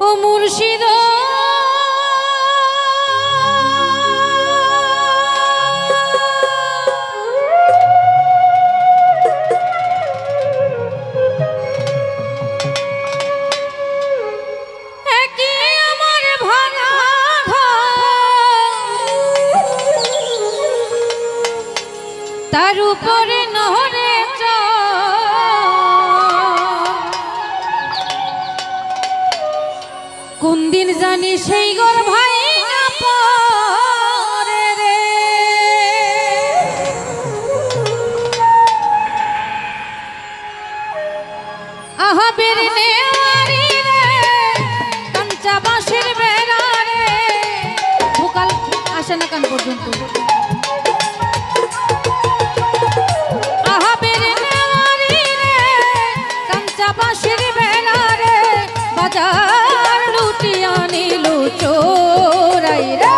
ও মুর্শিদ তার উপরে নহরে কোন দিন জানি সেই ঘর ভাই পরে রে আহা বেরনে আরি রে কাঞ্চা বাঁশের বেড়া রে ভোকাল আসে না কান পর্যন্ত বাঁশের বেলা রে বাজার লুটিয়া নিল চোরাই রে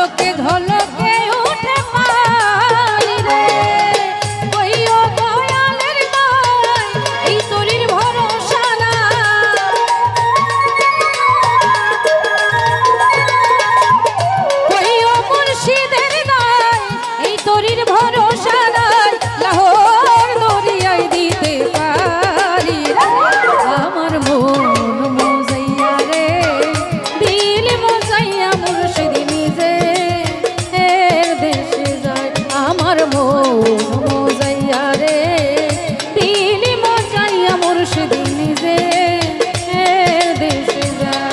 ঝলকে ঝলকে উঠে পানি রে কইও দয়ালের গায় এই তরির ভরসা না কইও মুর্শিদের গায় এই তরির ভরসা না লাহোর দরিয়ায় দিতে পারি আমার মন মজাইয়া রে দিল মজাইয়া মুর্শিদ নিজে এর দেশে যায় আমার মন মজাইয়া রে দিল মজাইয়া মুর্শিদ নিজে এর দেশে যায়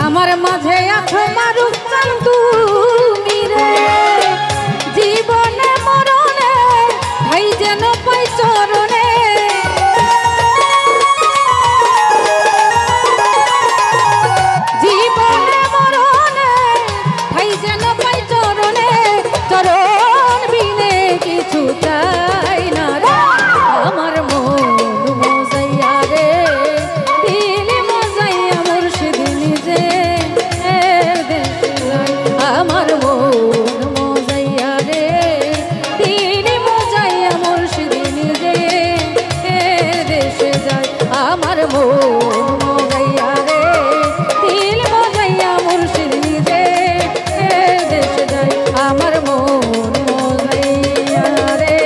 আমার মাঝে আছো মারুক চান তুমি রে জীবনে মরণে ভাই যেন পাই চরণে জীবনে মরণে ভাই যেন পাই চরণে চরণ বিনে কিছু চাই না রে আমার মন মজাইয়া রে দিল মজাইয়া মুর্শিদ নিজে আমার মন মজাইয়া রে দিল মজাইয়া মুর্শিদ নিজে দেশে যায় আমার মন মজাইয়া রে দিল মজাইয়া মুর্শিদ নিজে দেশে যায় আমার মন মজাইয়া রে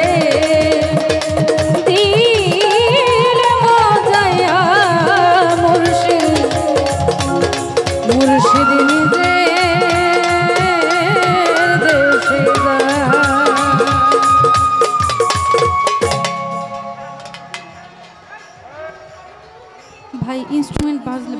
দিল মজাইয়া মুর্শিদ মুর্শিদ নিজে ভাই ইনস্ট্রুমেন্ট বাজলে